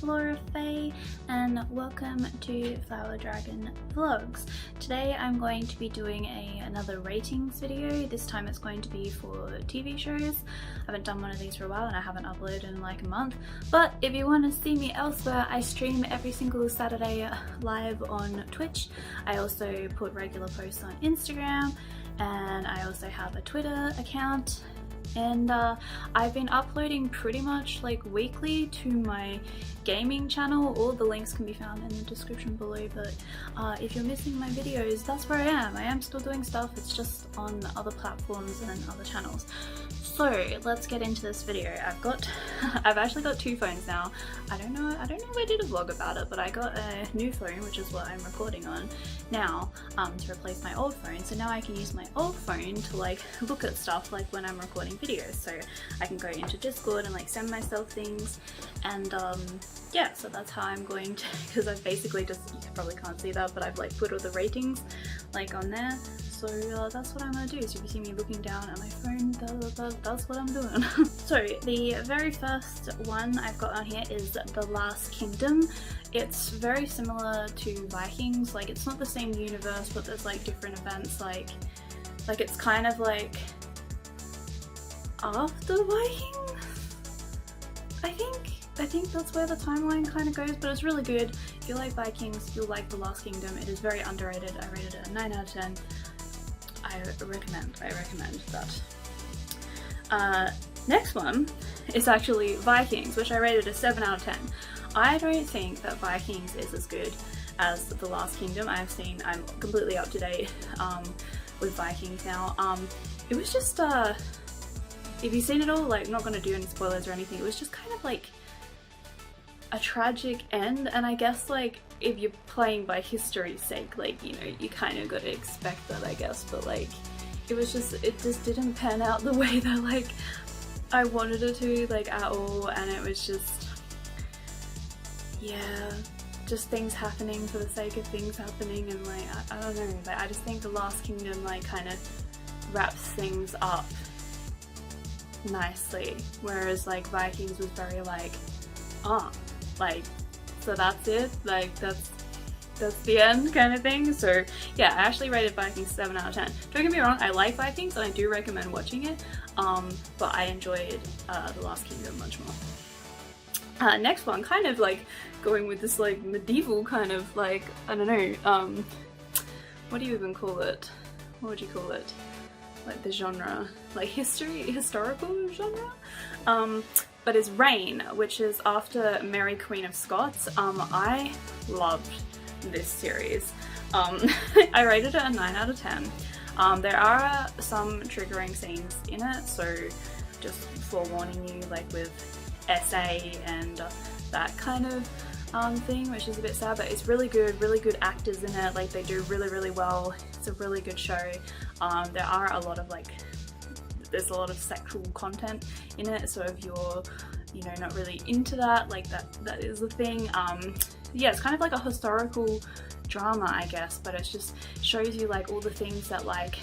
Laura Faye and welcome to Flower Dragon Vlogs. Today I'm going to be doing another ratings video. This time it's going to be for TV shows. I haven't done one of these for a while and I haven't uploaded in like a month. But if you want to see me elsewhere, I stream every single Saturday live on Twitch. I also put regular posts on Instagram and I also have a Twitter account. And I've been uploading pretty much like weekly to my gaming channel. All the links can be found in the description below, but if you're missing my videos, that's where I am. I am still doing stuff, it's just on other platforms and other channels. So let's get into this video. I've actually got two phones now. I don't know if I did a vlog about it, but I got a new phone, which is what I'm recording on now, to replace my old phone. So now I can use my old phone to like look at stuff like when I'm recording videos. So I can go into Discord and like send myself things, and yeah, so that's how I'm going to, because I've basically just, you probably can't see that, but I've like put all the ratings like on there. So that's what I'm gonna do. So if you see me looking down at my phone, that's what I'm doing. So the very first one I've got on here is The Last Kingdom. It's very similar to Vikings. Like, it's not the same universe, but there's like different events. Like it's kind of like after Vikings, I think that's where the timeline kind of goes, but it's really good. If you like Vikings, you'll like The Last Kingdom. It is very underrated. I rated it a 9 out of 10. I recommend that. Next one is actually Vikings, which I rated a 7 out of 10. I don't think that Vikings is as good as The Last Kingdom. I'm completely up to date with Vikings now. It was just, if you've seen it all, like, I'm not going to do any spoilers or anything, it was just kind of like a tragic end, and I guess like if you're playing by history's sake, like, you know, you kind of got to expect that, I guess, but like it just didn't pan out the way that like I wanted it to, like, at all, and it was just, yeah, just things happening for the sake of things happening, and like I don't know, like I just think The Last Kingdom like kind of wraps things up nicely, whereas like Vikings was very like, like, so that's it, like that's the end kind of thing. So yeah, I actually rated Vikings 7 out of 10. Don't get me wrong, I like Vikings and I do recommend watching it, but I enjoyed The Last Kingdom much more. Next one, kind of like going with this like medieval kind of like, I don't know, what do you even call it? What would you call it? Like the genre, like historical genre? But is Reign, which is after Mary Queen of Scots. I loved this series. I rated it a 9 out of 10. There are some triggering scenes in it, so just forewarning you, like with SA and that kind of thing, which is a bit sad, but it's really good actors in it, like they do really well. It's a really good show. There are a lot of like, there's a lot of sexual content in it, so if you're, you know, not really into that, like that is the thing. Yeah, it's kind of like a historical drama, I guess, but it just shows you like all the things that like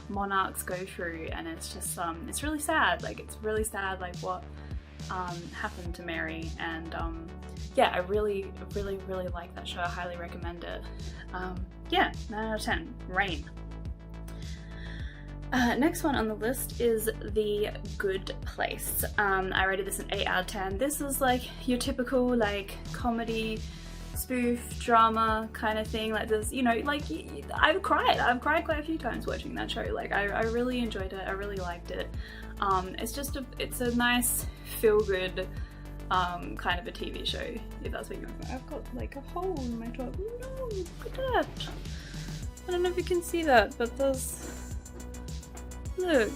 monarchs go through, and it's just it's really sad. Like, it's really sad like what happened to Mary, and yeah, I really like that show. I highly recommend it. Yeah, 9 out of 10. Reign. Next one on the list is The Good Place. I rated this an 8 out of 10. This is like your typical like comedy, spoof, drama kind of thing. Like, there's, you know, like I've cried quite a few times watching that show. Like I really enjoyed it. I really liked it. It's a nice feel-good kind of a TV show, if that's what you're looking for. I've got like a hole in my throat. No, look at that. I don't know if you can see that, but there's, look.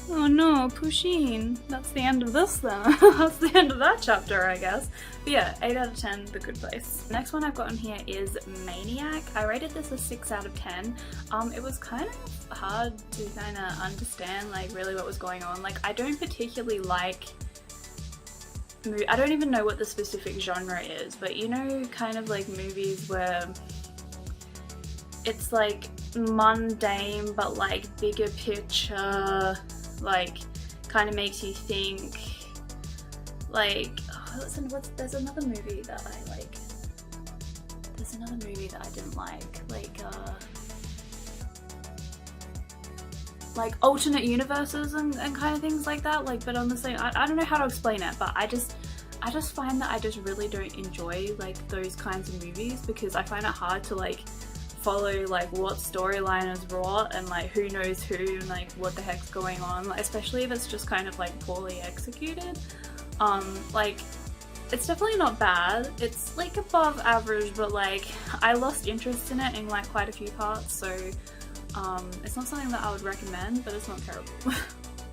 Oh no, Pusheen. That's the end of this then. That's the end of that chapter, I guess. But yeah, 8 out of 10, The Good Place. Next one I've got on here is Maniac. I rated this a 6 out of 10. It was kind of hard to kind of understand like really what was going on. Like, I don't particularly like, I don't even know what the specific genre is, but you know, kind of like movies where it's like mundane but like bigger picture, like kind of makes you think, like, listen, there's another movie that I like. There's another movie that I didn't like alternate universes and kind of things like that, like, but on the same, I don't know how to explain it, but I just find that I just really don't enjoy like those kinds of movies, because I find it hard to like follow like what storyline is wrought and like who knows who and like what the heck's going on, like, especially if it's just kind of like poorly executed. Like, it's definitely not bad, it's like above average, but like I lost interest in it in like quite a few parts, so it's not something that I would recommend, but it's not terrible.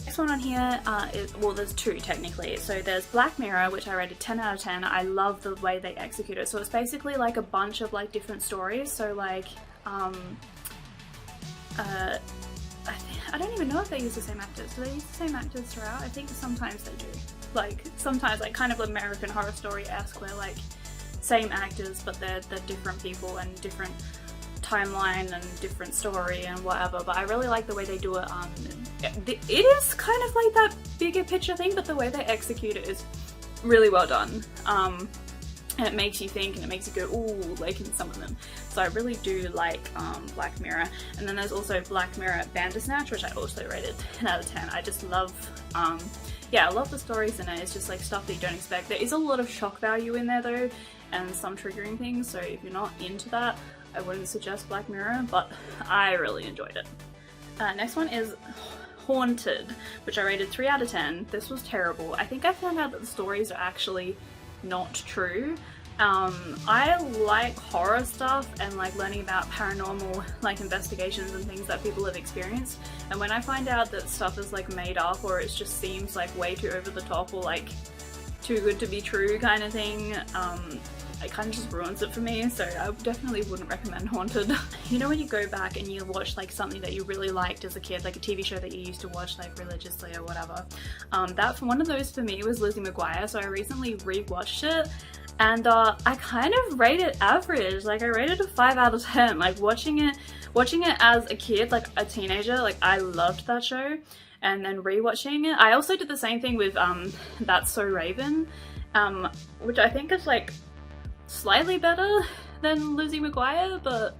Next one on here is, well, there's two technically. So there's Black Mirror, which I rated 10 out of 10. I love the way they execute it. So it's basically like a bunch of like different stories. So like, I don't even know if they use the same actors. Do they use the same actors throughout? I think sometimes they do. Like sometimes, like kind of American Horror Story-esque, where like same actors, but they're different people and different timeline and different story and whatever. But I really like the way they do it. It is kind of like that bigger picture thing, but the way they execute it is really well done. And it makes you think and it makes you go, ooh, like in some of them. So I really do like Black Mirror. And then there's also Black Mirror Bandersnatch, which I also rated 10 out of 10. I just love, yeah, I love the stories in it. It's just like stuff that you don't expect. There is a lot of shock value in there though, and some triggering things. So if you're not into that, I wouldn't suggest Black Mirror, but I really enjoyed it. Next one is Haunted, which I rated 3 out of 10. This was terrible. I think I found out that the stories are actually not true. I like horror stuff and like learning about paranormal like investigations and things that people have experienced, and when I find out that stuff is like made up or it just seems like way too over the top or like too good to be true kind of thing, it kind of just ruins it for me, so I definitely wouldn't recommend Haunted. You know when you go back and you watch like something that you really liked as a kid, like a TV show that you used to watch like religiously or whatever, one of those for me was Lizzie McGuire, so I recently re-watched it, and I kind of rated average. Like I rated a 5 out of 10. Like watching it as a kid, like a teenager, like I loved that show, and then re-watching it, I also did the same thing with That's So Raven, which I think is like slightly better than Lizzie McGuire, but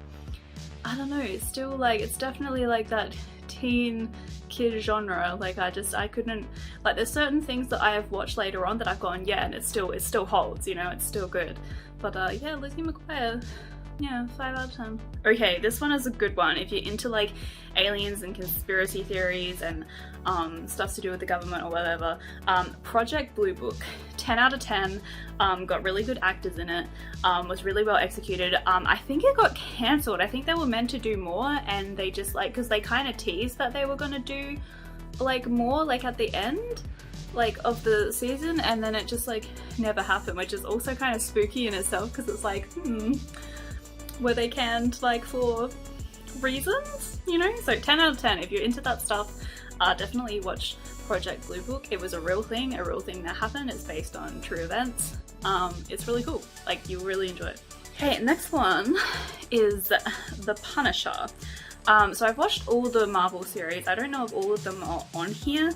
I don't know, it's still like, it's definitely like that teen kid genre. Like I couldn't, like there's certain things that I have watched later on that I've gone, yeah, and it still holds, you know, it's still good. But yeah, Lizzie McGuire, yeah, 5 out of 10. Okay, this one is a good one if you're into like aliens and conspiracy theories and stuff to do with the government or whatever. Project Blue Book, 10 out of 10. Got really good actors in it, was really well executed. I think it got cancelled. I think they were meant to do more, and they just like, because they kind of teased that they were gonna do like more like at the end like of the season, and then it just like never happened, which is also kind of spooky in itself, because it's like, were they canned like for reasons, you know? So 10 out of 10 if you're into that stuff. Definitely watch Project Blue Book. It was a real thing that happened. It's based on true events. It's really cool, like you'll really enjoy it. Okay, next one is The Punisher. So I've watched all the Marvel series. I don't know if all of them are on here.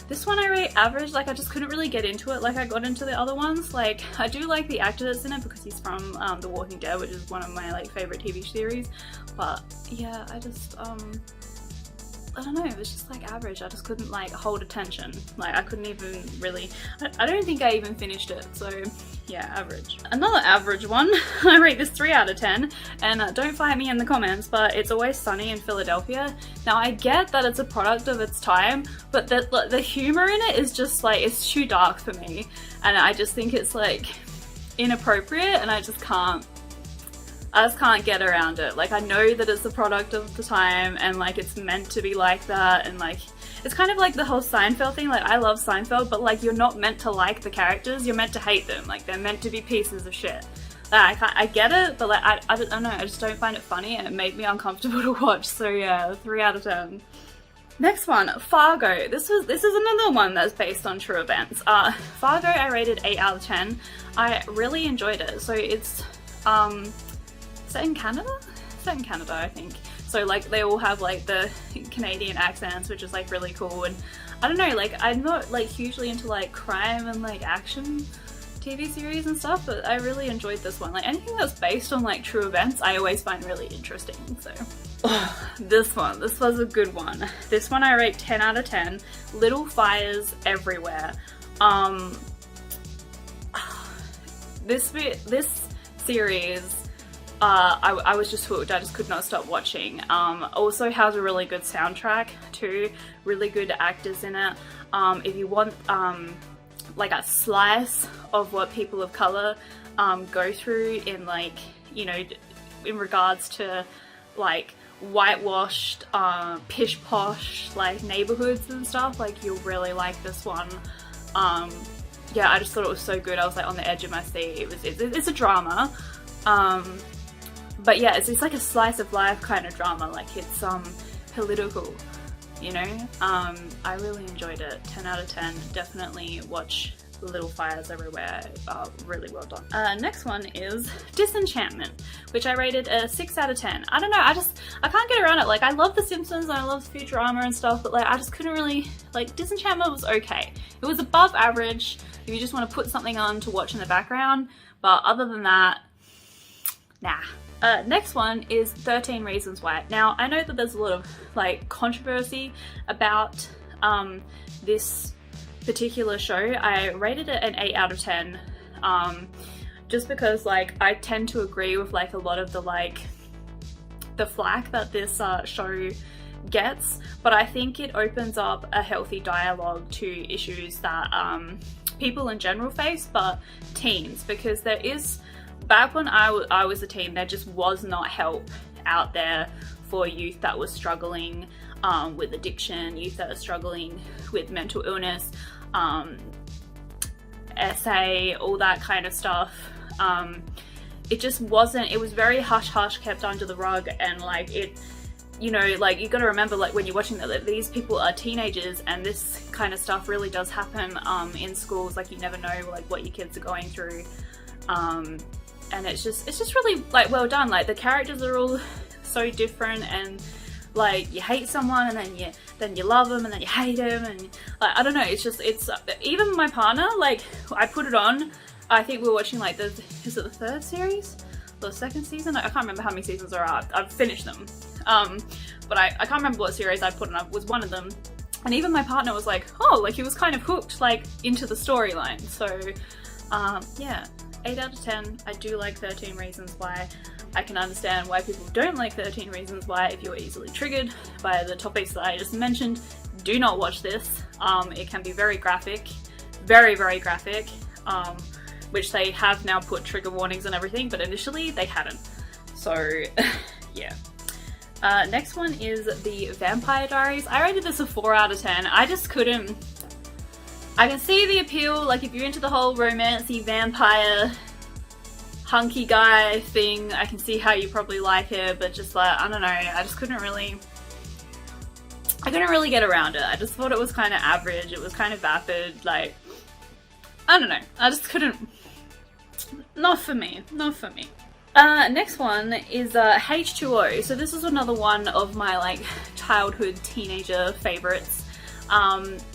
This one I rate average. Like I just couldn't really get into it like I got into the other ones. Like I do like the actor that's in it because he's from The Walking Dead, which is one of my like favorite TV series. But yeah, I just I don't know, it was just like average. I just couldn't like hold attention. Like I couldn't even really, I don't think I even finished it. So yeah, average. Another average one, I rate this 3 out of 10. And don't fight me in the comments, but It's Always Sunny in Philadelphia. Now I get that it's a product of its time, but the humor in it is just like, it's too dark for me. And I just think it's like inappropriate, and I just can't get around it. Like I know that it's a product of the time and like it's meant to be like that, and like it's kind of like the whole Seinfeld thing. Like I love Seinfeld, but like you're not meant to like the characters, you're meant to hate them. Like they're meant to be pieces of shit. I get it, but like I don't know, I just don't find it funny, and it made me uncomfortable to watch. So yeah, 3 out of 10. Next one, Fargo. This is another one that's based on true events. Fargo I rated 8 out of 10. I really enjoyed it. So it's set in Canada? Set in Canada, I think. So so like they all have like the Canadian accents, which is like really cool. And I don't know, like I'm not like hugely into like crime and like action TV series and stuff, but I really enjoyed this one. Like anything that's based on like true events I always find really interesting. So this was a good one. This one I rate 10 out of 10. Little Fires Everywhere. This series, I was just hooked. I just could not stop watching. Also has a really good soundtrack too, really good actors in it. If you want like a slice of what people of color go through in like, you know, in regards to like whitewashed, pish posh like neighborhoods and stuff, like you'll really like this one. Yeah, I just thought it was so good. I was like on the edge of my seat. It's a drama, but yeah, it's like a slice of life kind of drama. Like it's political, you know. I really enjoyed it. 10 out of 10. Definitely watch Little Fires Everywhere. Really well done. Next one is Disenchantment, which I rated a 6 out of 10. I don't know, I can't get around it. Like I love The Simpsons and I love Futurama and stuff, but like I just couldn't really, like Disenchantment was okay. It was above average if you just want to put something on to watch in the background, but other than that, nah. Next one is 13 Reasons Why. Now, I know that there's a lot of like controversy about this particular show. I rated it an 8 out of 10 just because like I tend to agree with like a lot of the flack that this show gets, but I think it opens up a healthy dialogue to issues that people in general face, but teens, because there is, back when I was a teen, there just was not help out there for youth that was struggling with addiction, youth that are struggling with mental illness, SA, all that kind of stuff. It just wasn't, it was very hush hush, kept under the rug, and like it, you know, like you gotta remember, like when you're watching that, these people are teenagers and this kind of stuff really does happen in schools. Like you never know like what your kids are going through, and it's just really like well done. Like the characters are all so different, and like you hate someone and then you love them and then you hate them, and like, I don't know, it's even my partner, like I put it on, I think we were watching like is it the third series? The second season? I can't remember how many seasons there are. I've finished them. But I can't remember what series I put on. It was one of them. And even my partner was like, oh, like he was kind of hooked like into the storyline. So yeah, 8 out of 10. I do like 13 Reasons Why. I can understand why people don't like 13 Reasons Why. If you're easily triggered by the topics that I just mentioned, do not watch this. It can be very graphic, very, very graphic, which they have now put trigger warnings and everything, but initially they hadn't. So yeah. Next one is The Vampire Diaries. I rated this a 4 out of 10. I just couldn't. I can see the appeal, like if you're into the whole romancy vampire hunky guy thing, I can see how you probably like it, but just like, I don't know, I couldn't really get around it. I just thought it was kind of average, it was kind of vapid, like, I don't know, I just couldn't, not for me. Next one is H2O. So this is another one of my like childhood teenager favorites.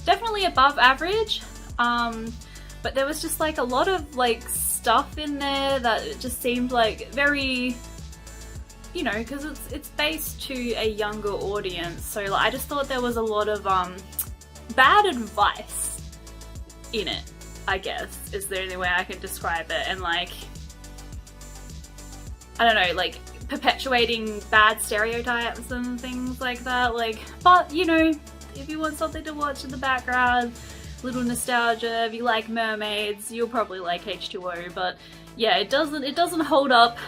Definitely above average, but there was just like a lot of like stuff in there that it just seemed like very, you know, because it's based to a younger audience, so like, I just thought there was a lot of bad advice in it, I guess is the only way I can describe it, and like, I don't know, like perpetuating bad stereotypes and things like that, like, but you know, if you want something to watch in the background, little nostalgia, if you like mermaids, you'll probably like H2O, but yeah, it doesn't hold up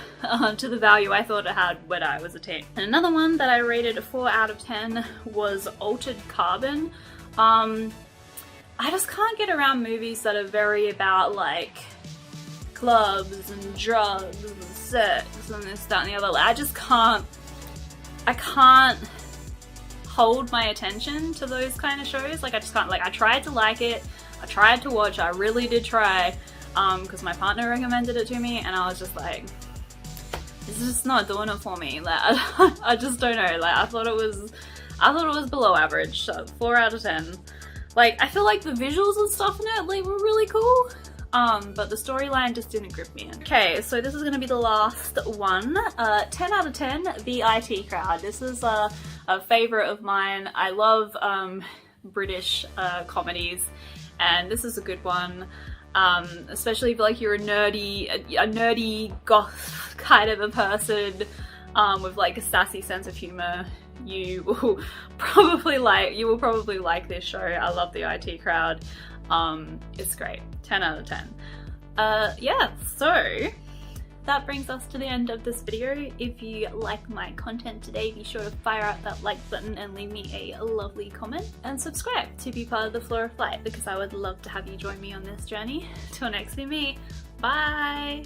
to the value I thought it had when I was a teen. And another one that I rated a 4 out of 10 was Altered Carbon. I just can't get around movies that are very about like clubs and drugs and sex and this, that, and the other. Like, I can't hold my attention to those kind of shows. Like I just can't. Like I tried to like it, I tried to watch, I really did try, because my partner recommended it to me, and I was just like, it's just not doing it for me. Like, I just don't know. Like, I thought it was below average. So 4 out of 10. Like, I feel like the visuals and stuff in it, like, were really cool. But the storyline just didn't grip me in. Okay, so this is gonna be the last one. 10 out of 10, The IT Crowd. This is a favorite of mine. I love British comedies, and this is a good one. Especially if like you're a nerdy goth kind of a person with like a sassy sense of humor, you will probably like this show. I love The IT Crowd. It's great. 10 out of 10. Yeah, so that brings us to the end of this video. If you like my content today, be sure to fire up that like button and leave me a lovely comment, and subscribe to be part of the Flora of Light, because I would love to have you join me on this journey. Till next we meet, bye!